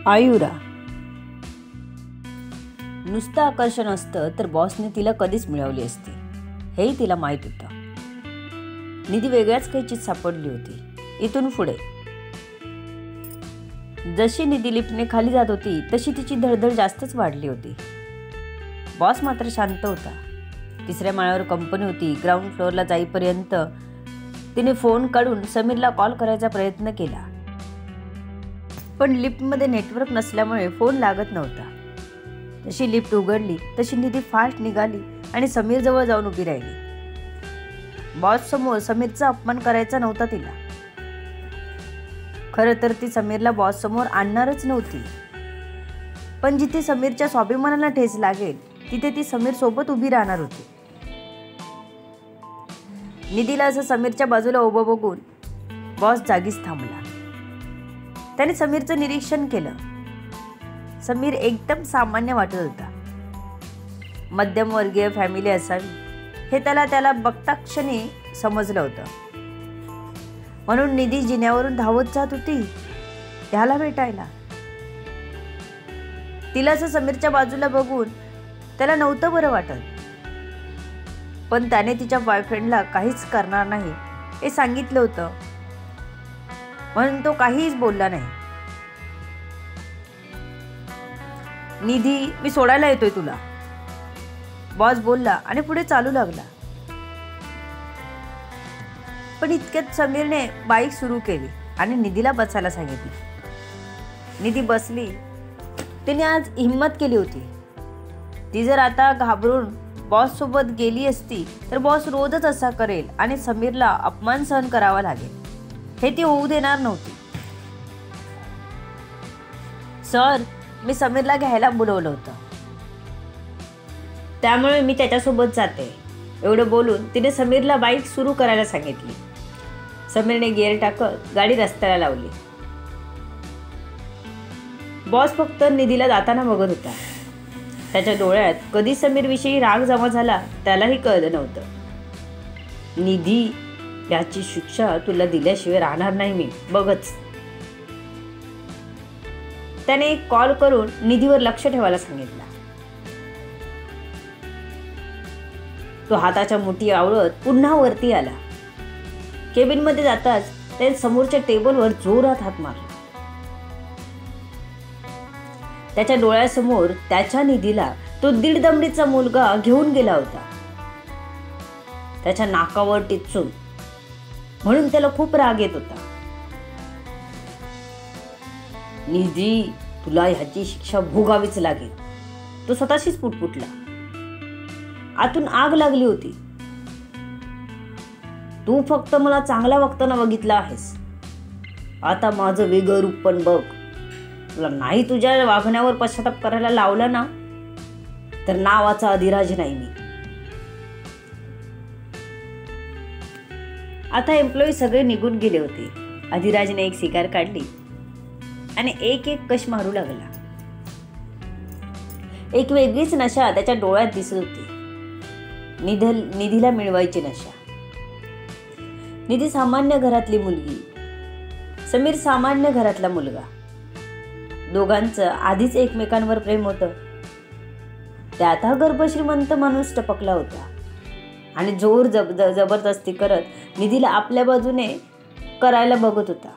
आयुरा. नुसतं आकर्षण असतं तर बॉसने तिला कधीच मिळवली असती, हेही तिला माहीत होतं. निधी वेगळ्याच कैचीत सापडली होती. इथून पुढे जशी निधी लिफ्टने खाली जात होती तशी तिची धडधड जास्तच वाढली होती. बॉस मात्र शांत होता. 3ऱ्या माळ्यावर कंपनी होती. ग्राउंड फ्लोअरला जाईपर्यंत तिने फोन काढून समीरला कॉल करायचा प्रयत्न केला, पण लिफ्टमध्ये नेटवर्क नसल्यामुळे फोन लागत नव्हता. जशी लिफ्ट उघडली तशी निधी फास्ट निघाली आणि समीर जवळ जाऊन उभी राहिली. बॉस समोर समीरचा अपमान करायचा नव्हता तिला. खरं तर ती समीरला बॉस समोर आणणारच नव्हती, पण जिथे समीरच्या स्वाभिमानाला ठेच लागेल तिथे ती समीर सोबत उभी राहणार होती. निधीला असं समीरच्या बाजूला उभं बघून बॉस जागीच थांबला. त्याने समीरचं निरीक्षण केलं. समीर एकदम सामान्य वाटत होता. मध्यमवर्गीय फॅमिली असावी हे त्याला बघता क्षणी समजलं होतं. म्हणून निधी जिन्यावरून धावत जात होती त्याला भेटायला. तिला असं समीरच्या बाजूला बघून त्याला नव्हतं बरं वाटत, पण त्याने तिच्या बॉयफ्रेंडला काहीच करणार नाही हे सांगितलं होतं, म्हणून तो काहीच बोलला नाही. निधी, मी सोडायला येतोय तुला, बॉस बोलला आणि पुढे चालू लागला. पण इतक्यात समीरने बाईक सुरू केली आणि निधीला बसायला सांगितली. निधी बसली. तिने आज हिम्मत केली होती. ती जर आता घाबरून बॉस सोबत गेली असती तर बॉस रोजच असा करेल आणि समीरला अपमान सहन करावा लागेल, हे ती होऊ देणार नव्हती. सर, मी समीरला घ्यायला बोलवलं होतं, त्यामुळे मी त्याच्यासोबत जाते, एवढं बोलून तिने समीरला बाईक सुरू करायला सांगितली. समीरने गिअर टाकत गाडी रस्त्याला लावली. बॉस फक्त निधीला जाताना बघत होता. त्याच्या डोळ्यात कधी समीरविषयी राग जमा झाला त्यालाही कळलं नव्हतं. निधी, याची शिक्षा तुला दिल्याशिवाय राहणार नाही मी, बघच. त्याने एक कॉल करून निधीवर लक्ष ठेवायला सांगितला. तो हाताच्या मुठी आवळत पुन्हा वरती आला. केबिनमध्ये जाताच त्याने समोरच्या टेबलवर जोरात हात मारला. त्याच्या डोळ्यासमोर त्याच्या निधीला तो 1.5 दमडीचा मुलगा घेऊन गेला होता, त्याच्या नाकावर टिचून. म्हणून त्याला खूप राग येत होता. निधी, तुला ह्याची शिक्षा भोगावीच लागेल, तो स्वतःशीच पुटपुटला. आतून आग लागली होती. तू फक्त मला चांगला वागताना बघितला आहेस, आता माझं वेगळं रूप पण बघ. तुला नाही तुझ्या वागण्यावर पश्चाताप करायला लावला ना तर नावाचा अधिराज नाही मी. आता एम्प्लॉई सगळे निघून गेले होते. अधिराजने एक सिगार काढली आणि एक एक कश मारू लागला. एक वेगळीच नशा त्याच्या डोळ्यात दिसत होती. निधीला मिळवायची नशा. निधी सामान्य घरातली मुलगी, समीर सामान्य घरातला मुलगा. दोघांचं आधीच एकमेकांवर प्रेम होतं. त्यात हा गर्भश्रीमंत माणूस टपकला होता आणि जोर जबरदस्ती करत निधीला आपल्या बाजूने करायला बघत होता.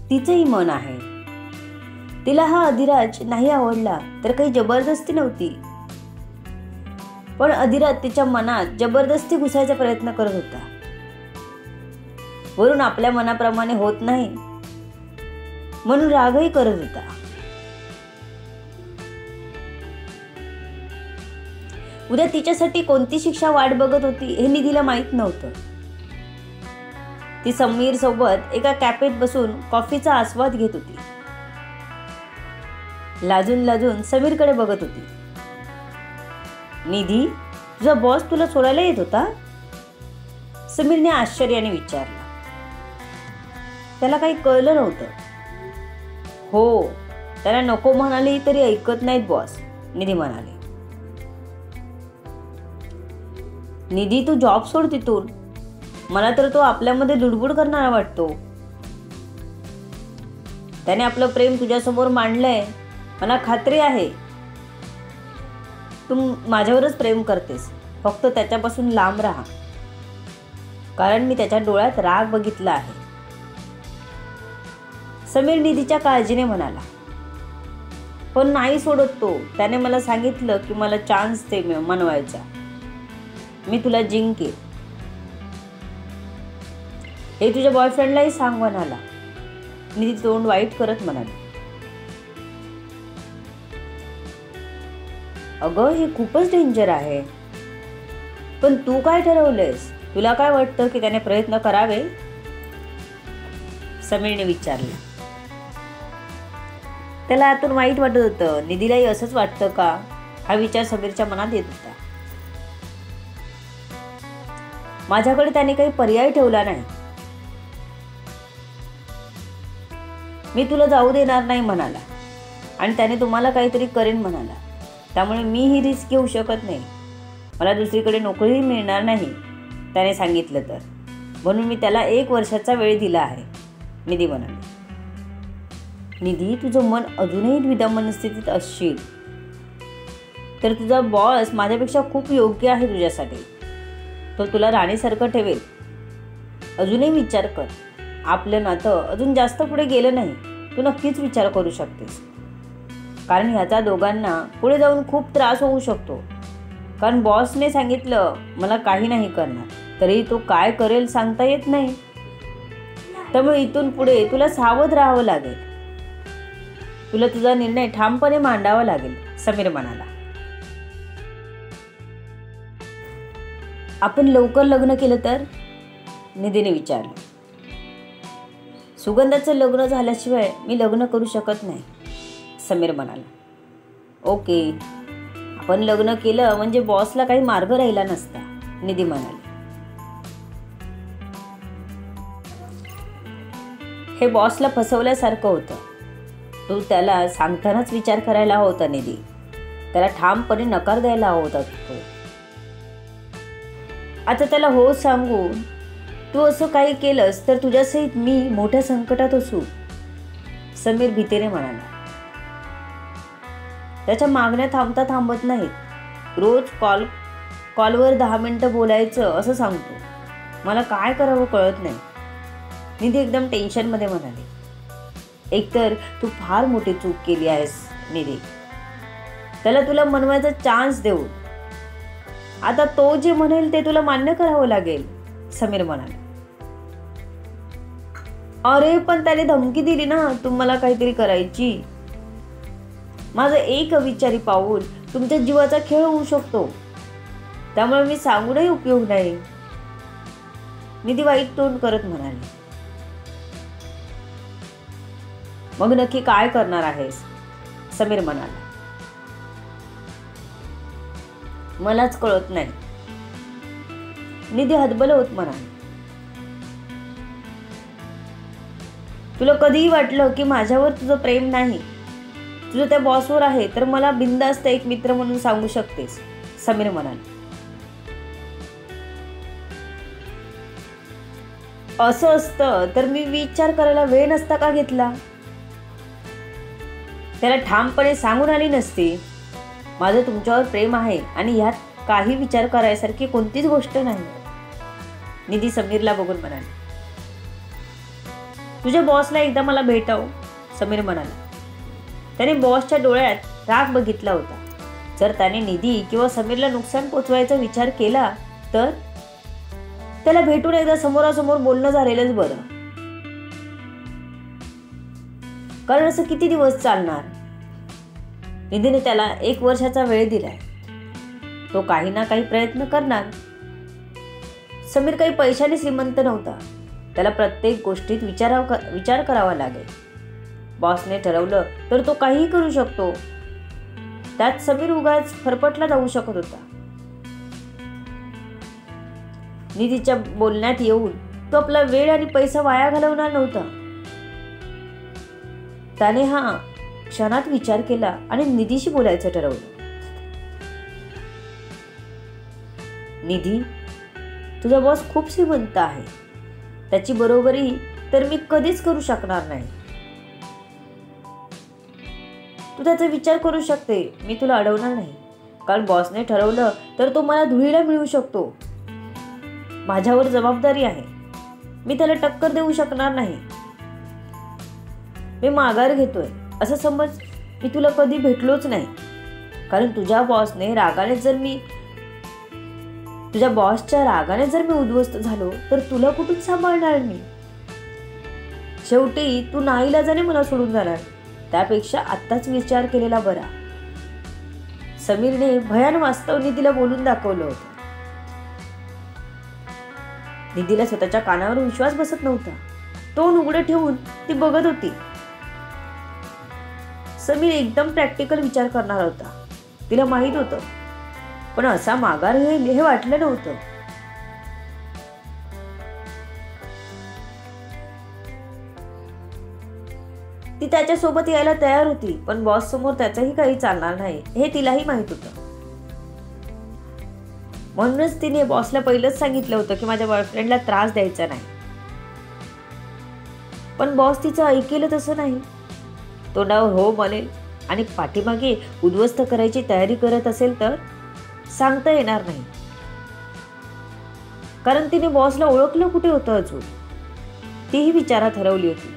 तिचंही मन आहे. तिला हा अधिराज नाही आवडला तर काही जबरदस्ती नव्हती, पण अधिराज तिच्या मनात जबरदस्ती घुसायचा प्रयत्न करत होता. वरून आपल्या मनाप्रमाणे होत नाही म्हणून रागही करत होता. उद्या तिच्यासाठी कोणती शिक्षा वाट बघत होती हे निधीला माहित नव्हतं. ती समीर सोबत एका कॅफेत बसून कॉफीचा आस्वाद घेत होती. लाजून लाजून समीरकडे बघत होती. निधी, तुझा बॉस तुला सोडायला येत होता? समीरने आश्चर्याने विचारलं. त्याला काही कळलं नव्हतं. हो, त्याला नको म्हणाले तरी ऐकत नाहीत बॉस, निधी म्हणाले. निधी, तू जॉब सोड तिथून, मला तर तो आपल्यामध्ये लुडबुड करणारा वाटतो. त्याने आपलं प्रेम तुझ्यासमोर मांडलंय. मला खात्री आहे तू माझ्यावरच प्रेम करतेस. फक्त त्याच्यापासून लांब राहा, कारण मी त्याच्या डोळ्यात राग बघितला आहे. समीर निधीच्या काळजीने म्हणाला. पण नाही सोडत तो. त्याने मला सांगितलं की मला चान्स दे मनवायचा. मी तुला जिंकेन. हे तुझ्या बॉयफ्रेंडलाही सांग म्हणाला. निधी तोंड वाईट करत म्हणाली. अगं हे खूपच डेंजर आहे. पण तू काय ठरवलंयस? तुला काय वाटतं की त्याने प्रयत्न करावे? समीरने विचारलं. त्याला आतून वाईट वाटत होतं. निधीलाही असंच वाटतं का? हा विचार समीरच्या मनात येत होता. माझ्याकडे त्याने काही पर्याय ठेवला नाही. मी तुला जाऊ देणार नाही म्हणाला आणि त्याने तुम्हाला काहीतरी करेन म्हणाला. त्यामुळे मी ही रिस्क घेऊ शकत नाही. मला दुसरीकडे नोकरीही मिळणार नाही त्याने सांगितलं तर. म्हणून मी त्याला 1 वर्षाचा वेळ दिला आहे, निधी म्हणाली. निधी, तुझं मन अजूनही द्विधा मनस्थितीत असशील तर तुझा बॉस माझ्यापेक्षा खूप योग्य आहे तुझ्यासाठी. तो तुला राणीसारखं ठेवेल. अजूनही विचार कर. आपलं नातं अजून जास्त पुढे गेलं नाही. तू नक्कीच विचार करू शकतेस, कारण ह्याचा दोघांना पुढे जाऊन खूप त्रास होऊ शकतो. कारण बॉसने सांगितलं मला काही नाही करणार, तरी तो काय करेल सांगता येत नाही. त्यामुळे इथून पुढे तुला सावध राहावं लागेल. तुला तुझा निर्णय ठामपणे मांडावा लागेल, समीर म्हणाला. आपण लवकर लग्न केलं तर? निधीने विचारलं. सुगंधाचं लग्न झाल्याशिवाय मी लग्न करू शकत नाही, समीर म्हणाला. ओके, आपण लग्न केलं म्हणजे बॉसला काही मार्ग राहिला नसता, निधी म्हणाली. हे बॉसला फसवल्यासारखं होतं. तू त्याला सांगतानाच विचार करायला होता निधी. त्याला ठामपणे नकार द्यायला हवा होता तो. आता त्याला हो सांगून तू असं काही केलंस तर तुझ्यासहित मी मोठ्या संकटात असू, समीर भीतीने म्हणाला. त्याच्या मागण्या थांबता थांबत नाहीत. रोज कॉलवर 10 मिनिटं बोलायचं असं सांगतो. मला काय करावं कळत नाही, निधी एकदम टेन्शनमध्ये म्हणाली. एकतर तू फार मोठी चूक केली आहेस निधी. त्याला तुला मनवायचा चान्स देऊ. आता तो जे म्हणेल ते तुला मान्य करावं लागेल, समीर म्हणाला. अरे पण त्याने धमकी दिली ना तुम्हाला काहीतरी करायची. माझं एक अविचारी पाऊल तुमच्या जीवाचा खेळ होऊ शकतो. त्यामुळे मी सांगूनही उपयोग नाही, निधी वाईट तोंड करत म्हणाली. मग नक्की काय करणार आहेस, समीर म्हणाला. मलाच कळत नाही, निधी हतबल होत म्हणाली. तुला कधीही वाटलं की माझ्यावर तुझं प्रेम नाही, तुझं त्या बॉसवर आहे, तर मला बिनधास्त एक मित्र म्हणून सांगू शकतेस, समीर म्हणाले. असं असतं तर मी विचार करायला वेळ नसता का घेतला? त्याला ठामपणे सांगून आली नसती. माझं तुमच्यावर प्रेम आहे आणि ह्यात काही विचार करायसारखी कोणतीच गोष्ट नाही, निधी समीरला बघून म्हणाली. तुझ्या बॉसला एकदा मला भेटाव, समीर म्हणाला. त्याने बॉसच्या डोळ्यात राग बघितला होता. जर त्याने निधी किंवा समीरला नुकसान पोचवायचा विचार केला तर त्याला भेटून एकदा समोरासमोर बोलणं झालेलंच बरं. कारण असं किती दिवस चालणार? निधीने त्याला 1 वर्षाचा वेळ दिलाय. तो काही ना काही प्रयत्न करणार. समीर काही पैशाने श्रीमंत नव्हता. त्याला प्रत्येक गोष्टीत विचार करावा लागेल. बॉसने ठरवलं तर तो काहीही करू शकतो. त्यात समीर उगाच फरफटला जाऊ शकत होता. निधीच्या बोलण्यात येऊन तो आपला वेळ आणि पैसा वाया घालवणार नव्हता. त्याने हा क्षणात विचार केला आणि निधीशी बोलायचं ठरवलं. निधी, तुझा बॉस खूप श्रीमंत आहे. त्याची बरोबरी तर मी कधीच करू शकणार नाही. तू त्याचा विचार करू शकते, मी तुला अडवणार नाही. कारण बॉसने ठरवलं तर तो मला धुळीला मिळवू शकतो. माझ्यावर जबाबदारी आहे, मी त्याला टक्कर देऊ शकणार नाही. मी माघार घेतोय असं समज. मी तुला कधी भेटलोच नाही, कारण तुझ्या बॉसच्या रागाने जर मी उद्ध्वस्त झालो तर तुला कुठून सांभाळणार मी. शेवटी तू नाईलाजाने मला सोडून जाणार, त्यापेक्षा आत्ताच विचार केलेला बरा. समीरने भयान वास्तव निधीला बोलून दाखवलं होतं. निधीला स्वतःच्या कानावर विश्वास बसत नव्हता. तोंड उघडं ठेवून ती बघत होती. समीर एकदम प्रॅक्टिकल विचार करणार होता, तिला माहित होतं. पण असा माघार घेईल हे वाटलं नव्हतं. ती त्याच्यासोबत यायला तयार होती, पण बॉस समोर त्याचंही काही चालणार नाही हे तिलाही माहित होतं. म्हणूनच तिने बॉसला पहिलंच सांगितलं होतं की माझ्या बॉयफ्रेंडला त्रास द्यायचा नाही. पण बॉस तिचं ऐकेल तसं नाही. तोंडावर हो म्हणेल आणि पाठीमागे उद्ध्वस्त करायची तयारी करत असेल तर सांगता येणार नाही. कारण तिने बॉसला ओळखलं कुठे होतं अजून, तीही विचारात हरवली होती.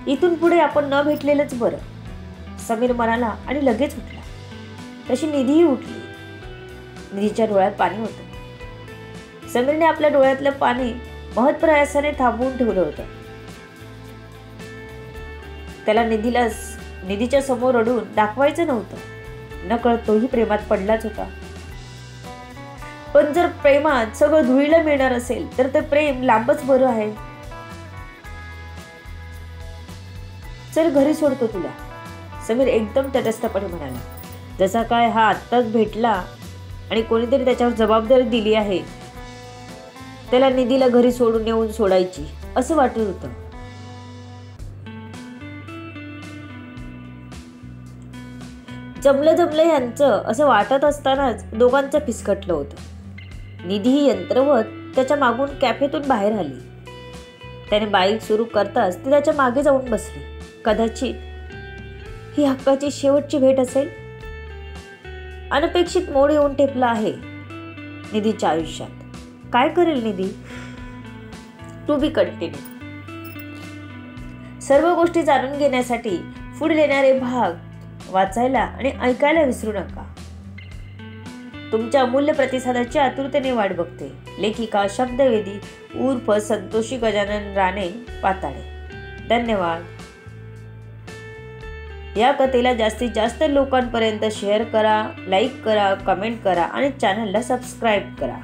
इथून पुढे आपण न भेटलेलंच बरं, समीर म्हणाला आणि लगेच उठला. तशी निधीही उठली. निधीच्या डोळ्यात पाणी होतं. समीरने आपल्या डोळ्यातलं पाणी महत्प्रयासाने थांबवून ठेवलं होतं. त्याला निधीच्या समोर रडून दाखवायचं नव्हतं. नकळत तोही प्रेमात पडलाच होता. पण जर प्रेमात सगळं धुळीला मिळणार असेल तर ते प्रेम लांबच बरं आहे. चल घरी सोडतो तुला, समीर एकदम तटस्थपणे म्हणाला. जसा काय हा आत्ताच भेटला आणि कोणीतरी त्याच्यावर जबाबदारी दिली आहे, त्याला निधीला घरी सोडून येऊन सोडायची असं वाटत होतं. जमलं यांचं असं वाटत असतानाच दोघांचं फिसकटलं होतं. निधी ही यंत्रवत त्याच्या मागून कॅफेतून बाहेर आली. त्याने बाईक सुरू करताच ती त्याच्या मागे जाऊन बसली. कदाचित ही हक्काची शेवटची भेट असेल. अनपेक्षित मोड येऊन ठेपला आहे निधीच्या आयुष्यात. काय करेल निधी? To be continue. सर्व गोष्टी जाणून घेण्यासाठी पुढे येणारे भाग वाचायला आणि ऐकायला विसरू नका. तुमच्या अमूल्य प्रतिसादाची आतुरतेने वाट बघते. लेखिका शब्दवेदी उर्फ संतोषी गजानन राणे पाताळे. धन्यवाद. या कथेला जास्तीत जास्त लोकांपर्यंत शेअर करा, लाईक करा, कमेंट करा आणि चॅनलला सबस्क्राईब करा.